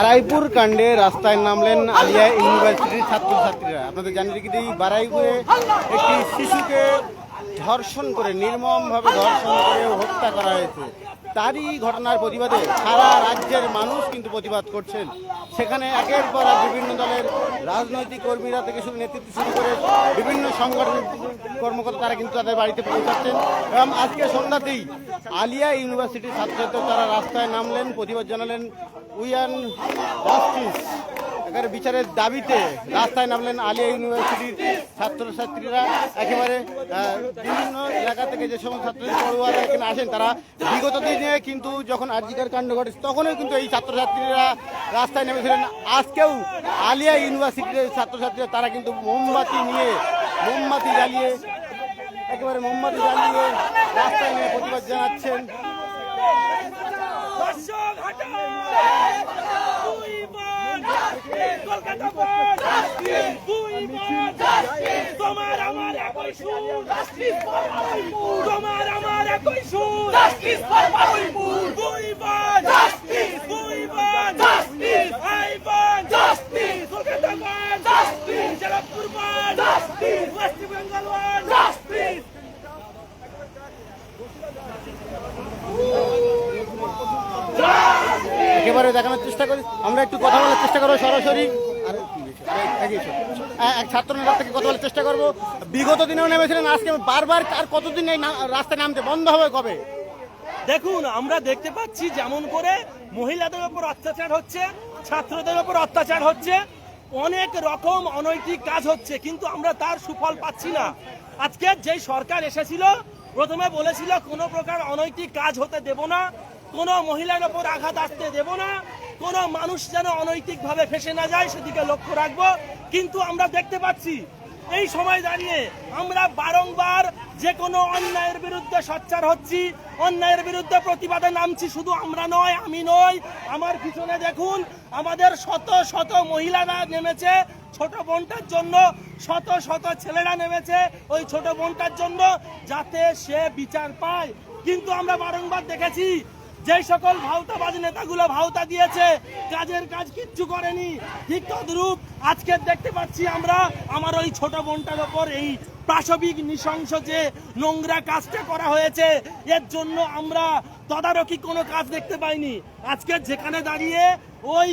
বারাইপুর কাণ্ডে রাস্তায় নামলেন আলিয়া ইউনিভার্সিটির ছাত্রছাত্রীরা। আপনাদের জানিয়ে রেখে দিই, বারাইপুরে একটি শিশুকে ধর্ষণ করে, নির্মমভাবে ধর্ষণ করে হত্যা করা হয়েছে। তারই ঘটনার প্রতিবাদে সারা রাজ্যের মানুষ কিন্তু প্রতিবাদ করছেন। সেখানে একের পর এক বিভিন্ন দলের রাজনৈতিক কর্মীরা থেকে শুরু নেতৃত্ব শুরু করে বিভিন্ন সংগঠনের কর্মকর্তা তারা কিন্তু তাদের বাড়িতে পৌঁছাচ্ছেন। এবং আজকে সন্ধ্যাতেই আলিয়া ইউনিভার্সিটির ছাত্রছাত্রীরা তারা রাস্তায় নামলেন, প্রতিবাদ জানালেন। উইয়ান জাস্টিস, এখানে বিচারের দাবিতে রাস্তায় নামলেন আলিয়া ইউনিভার্সিটির ছাত্রছাত্রীরা। একেবারে বিভিন্ন এলাকা থেকে যে সমস্ত ছাত্রছাত্রী পড়ুয়ারা এখানে আসেন, তারা বিগত দিনে কিন্তু যখন আরজিকর কাণ্ড ঘটেছে তখনও কিন্তু এই ছাত্রছাত্রীরা রাস্তায় নেমেছিলেন। আজকেও আলিয়া ইউনিভার্সিটির ছাত্রছাত্রীরা তারা কিন্তু মোমবাতি জ্বালিয়ে রাস্তায় নিয়ে প্রতিবাদ জানাচ্ছেন। তোমার আমার একই সুর, তোমার আমার একই সুর, দুই বার জাস্টিস, দুই বার জাস্টিস, আইবার জাস্টিস, কলকাতা বার জাস্টিস, জয়পুর বার জাস্টিস, ওয়েস্ট বেঙ্গল বার জাস্টিস। একেবারে দেখানোর চেষ্টা করি, আমরা একটু কথা বলার চেষ্টা করবো সরাসরি এক ছাত্র নেতার থেকে কথা বলার চেষ্টা করবো। বিগত দিনেও নেমেছিলেন, আজকে বারবার আর কতদিন এই রাস্তায় নামতে বন্ধ হবে কবে? দেখুন, আমরা দেখতে পাচ্ছি যেমন করে মহিলাদের উপর অত্যাচার হচ্ছে, ছাত্রদের উপর অত্যাচার হচ্ছে, অনেক রকম অনৈতিক কাজ হচ্ছে, কিন্তু আমরা তার সুফল পাচ্ছি না। আজকে যেই সরকার এসেছিল প্রথমে বলেছিল কোনো প্রকার অনৈতিক কাজ হতে দেব না, কোনো মহিলার ওপর আঘাত আসতে দেব না, কোনো মানুষ যেন অনৈতিকভাবে ফেসে না যায় সেদিকে লক্ষ্য রাখবো। কিন্তু আমরা দেখতে পাচ্ছি এই সময় দাঁড়িয়ে আমরা বারংবার যে কোনো অন্যায়ের বিরুদ্ধে সোচ্চার হচ্ছি, অন্যায়ের বিরুদ্ধে প্রতিবাদে নামছি। শুধু আমরা নয়, আমি নয়, আমার পিছনে দেখুন আমাদের শত শত মহিলারা নেমেছে ছোট বোনটার জন্য, শত শত ছেলেরা নেমেছে ওই ছোট বোনটার জন্য, যাতে সে বিচার পায়। কিন্তু আমরা বারংবার দেখেছি যেই সকল ভাওতাবাজ নেতাগুলো ভাওতা দিয়েছে, কাজের কাজ কিচ্ছু করেনি। ঠিক তদ্রূপ আজকে দেখতে পাচ্ছি আমরা আমার ওই ছোট বোনটার ওপর এই পাশবিক নৃশংস যে নোংরা কাজটা করা হয়েছে, এর জন্য আমরা তদারকি কোনো কাজ দেখতে পাইনি। আজকে যেখানে দাঁড়িয়ে ওই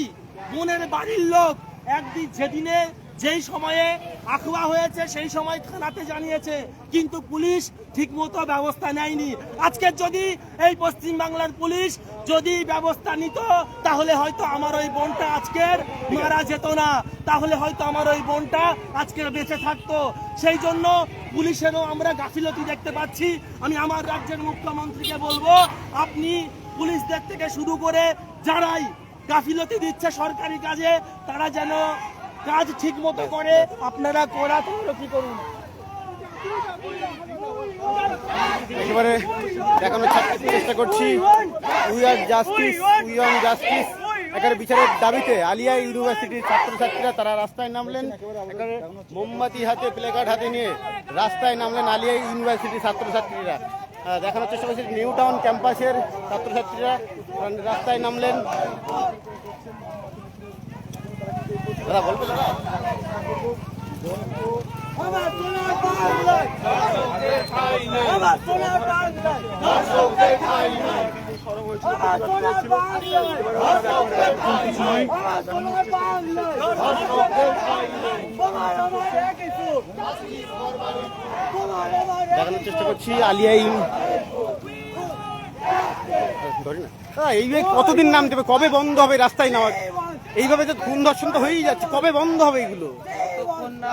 বোনের বাড়ির লোক একদিন যেদিনে যেই সময়ে আখুয়া হয়েছে সেই সময় থানাতে জানিয়েছে, কিন্তু পুলিশ ঠিকমতো ব্যবস্থা নেয়নি। আজকে যদি এই পশ্চিম বাংলার পুলিশ যদি ব্যবস্থা নিত, তাহলে হয়তো আমার ওই বোনটা আজকের মারা যেত না, তাহলে হয়তো আমার ওই বোনটা আজকে বেঁচে থাকতো। সেই জন্য পুলিশেরও আমরা গাফিলতি দেখতে পাচ্ছি। আমি আমার রাজ্যের মুখ্যমন্ত্রীকে বলবো, আপনি পুলিশদের থেকে শুরু করে যারাই গাফিলতি দিচ্ছে সরকারি কাজে, তারা যেন কাজ ঠিক মতো করে, আপনারা করা তদারকি করুন। একেবারে দেখানোর চেষ্টা করছি উইয়ান জাস্টিস, এখানে বিচারের দাবিতে আলিয়া ইউনিভার্সিটির ছাত্রছাত্রীরা তারা রাস্তায় নামলেন। এখানে মোমবাতি হাতে, প্লেকার্ড হাতে নিয়ে রাস্তায় নামলেন আলিয়া ইউনিভার্সিটির ছাত্রছাত্রীরা। দেখানোর চেষ্টা করছি নিউ টাউন ক্যাম্পাসের ছাত্রছাত্রীরা রাস্তায় নামলেন। দাদা বলবেন দাদা? দেখানোর চেষ্টা করছি আলিয়া এইভাবে কতদিন নাম দেবে, কবে বন্ধ হবে রাস্তায় নামা? এইভাবে তো খুন ধর্ষণ তো হয়েই যাচ্ছে, কবে বন্ধ হবে এগুলো? যতক্ষণ না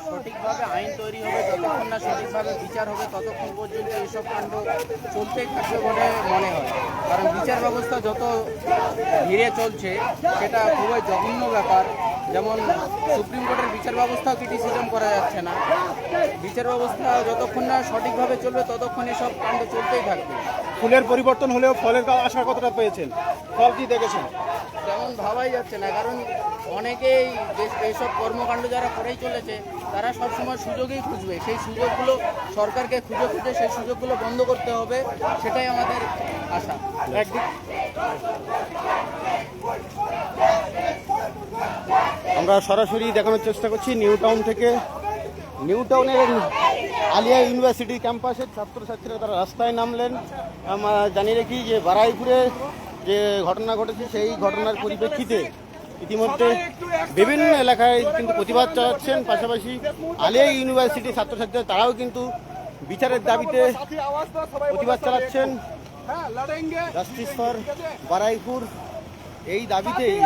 সঠিকভাবে আইন তৈরি হবে, যতক্ষণ না সঠিকভাবে বিচার হবে, ততক্ষণ পর্যন্ত এইসব কাণ্ড চলতেই থাকবে বলে মনে হয়। কারণ বিচার ব্যবস্থা যত ধীরে চলছে সেটা খুবই জঘন্য ব্যাপার। যেমন সুপ্রিম কোর্টের বিচার ব্যবস্থাও ক্রিটিসিজম করা যাচ্ছে না। বিচার ব্যবস্থা যতক্ষণ না সঠিকভাবে চলবে ততক্ষণ এসব কাণ্ড চলতেই থাকবে। ফুলের পরিবর্তন হলেও ফলের আশা কতটা পেয়েছেন? ফল কি দেখেছেন? তেমন ভাবাই যাচ্ছে না, কারণ অনেকেই এইসব কর্মকাণ্ড যারা করেই চলেছে তারা সবসময় সুযোগই খুঁজবে। সেই সুযোগগুলো সরকারকে খুঁজে সেই সুযোগগুলো বন্ধ করতে হবে, সেটাই আমাদের আশা। একদিক আমরা সরাসরি দেখানোর চেষ্টা করছি নিউ টাউন থেকে। নিউ টাউনের আলিয়া ইউনিভার্সিটি ক্যাম্পাসের ছাত্রছাত্রীরা তারা রাস্তায় নামলেন। আমরা জানিয়ে রাখি যে বারুইপুরে যে ঘটনা ঘটেছে সেই ঘটনার পরিপ্রেক্ষিতে ইতিমধ্যে বিভিন্ন এলাকায় কিন্তু প্রতিবাদ চালাচ্ছেন। পাশাপাশি আলিয়া ইউনিভার্সিটির ছাত্রছাত্রীরা তারাও কিন্তু বিচারের দাবিতে প্রতিবাদ চালাচ্ছেন। জাস্টিস ফর বারুইপুর এই দাবিতেই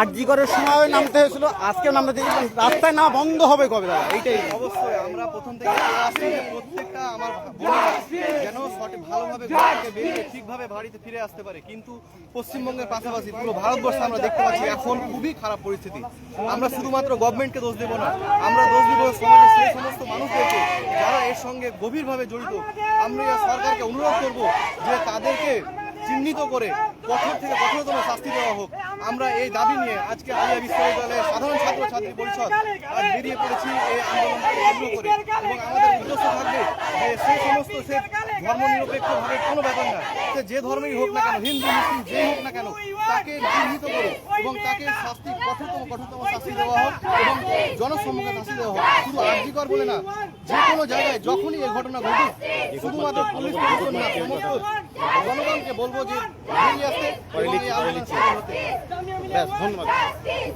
আরজি করার সময় নামতে হয়েছিল, আজকে নামতে দিয়েছিলাম। রাস্তায় না বন্ধ হবে কবে দাদা? এইটাই অবশ্যই আমরা প্রথম থেকে আসছি যে প্রত্যেকটা আমার বোনেরা যেন সঠিক ভালোভাবে ঘর থেকে বেরিয়ে ঠিকভাবে বাড়িতে ফিরে আসতে পারে। কিন্তু পশ্চিমবঙ্গের পাশাপাশি পুরো ভারতবর্ষে আমরা দেখতে পাচ্ছি এখন খুবই খারাপ পরিস্থিতি। আমরা শুধুমাত্র গভর্নমেন্টকে দোষ দেবো না, আমরা দোষ দেবো সমাজের সেই সমস্ত মানুষদেরকে যারা এর সঙ্গে গভীরভাবে জড়িত। আমরা সরকারকে অনুরোধ করব যে তাদেরকে চিহ্নিত করে কঠোর থেকে কঠোরতম শাস্তি দেওয়া হোক। আমরা এই দাবি নিয়ে আজকে আলিয়া বিশ্ববিদ্যালয়ের সাধারণ ছাত্রছাত্রী পরিষদ আজ বেরিয়ে পড়েছি এই আন্দোলনকে কেন্দ্র করে। এবং আমাদের উদ্দেশ্য থাকবে যে সেই সমস্ত সে ধর্মনিরপেক্ষভাবে কোনো ব্যাপার না, সে যে ধর্মেই হোক না কেন, হিন্দু মুসলিম যেই হোক না কেন, তাকে চিহ্নিত করে এবং তাকে শাস্তি কঠোরতম শাস্তি দেওয়া হোক এবং জনসম্মুখে শাস্তি দেওয়া হোক। শুধু আরজিকর বলে না, যে কোনো জায়গায় যখনই এই ঘটনা ঘটুক শুধুমাত্র পুলিশ প্রশাসন না, সমস্ত জনগণকে বলবো যে বেরিয়ে আসতে এবং এই আন্দোলন সফল হতে। ব্যাস, ধন্যবাদ।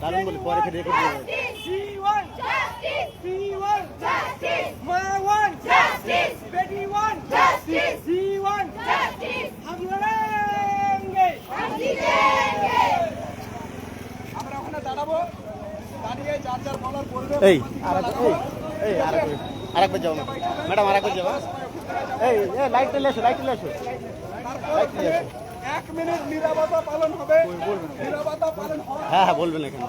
দারুণ বলে পরে ফিরে রেকর্ড করবো। এই আরেকবার যাবো ম্যাডাম, আরেকবার যাবো। এই লাইট চলে আসো, লাইট চলে আসো, লাইট চলে আসো। 1 মিনিট নিরাপত্তা পালন হবে। নিরাপত্তা পালন হবে। হ্যাঁ হ্যাঁ, বলবেন এখানে।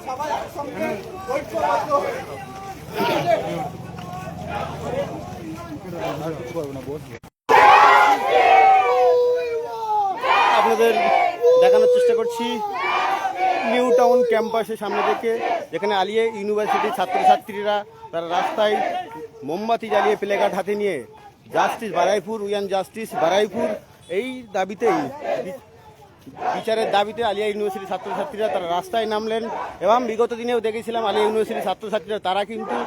সবাই একসঙ্গে ঐক্যবদ্ধ হয়ে আপনাদের দেখানোর চেষ্টা করছি নিউ টাউন ক্যাম্পাসের সামনে থেকে, যেখানে আলিয়া ইউনিভার্সিটির ছাত্রছাত্রীরা তারা রাস্তায় মোমবাতি জ্বালিয়ে প্লেকার্ড হাতে নিয়ে justice Baruipur, we want justice Baruipur এই দাবিতেই, বিচারের দাবিতে আলিয়া ইউনিভার্সিটির ছাত্রছাত্রীরা তারা রাস্তায় নামলেন। এবং বিগত দিনেও দেখেছিলাম আলিয়া ইউনিভার্সিটির ছাত্রছাত্রীরা তারা কিন্তু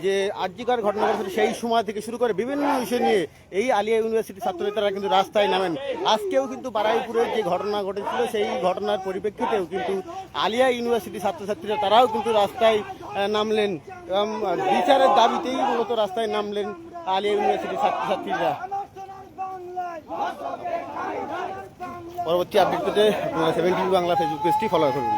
যে আরজিকর ঘটনা ঘটেছিল সেই সময় থেকে শুরু করে বিভিন্ন বিষয় নিয়ে এই আলিয়া ইউনিভার্সিটির ছাত্রছাত্রীরা কিন্তু রাস্তায় নামেন। আজকেও কিন্তু বারুইপুরের যে ঘটনা ঘটেছিল সেই ঘটনার পরিপ্রেক্ষিতেও কিন্তু আলিয়া ইউনিভার্সিটির ছাত্রছাত্রীরা তারাও কিন্তু রাস্তায় নামলেন এবং বিচারের দাবিতেই মূলত রাস্তায় নামলেন আলিয়া ইউনিভার্সিটির ছাত্রছাত্রীরা। পরবর্তী আপডেট পেতে আপনারা 7 টিভি বাংলা ফেসবুক পেজটি ফলো করুন।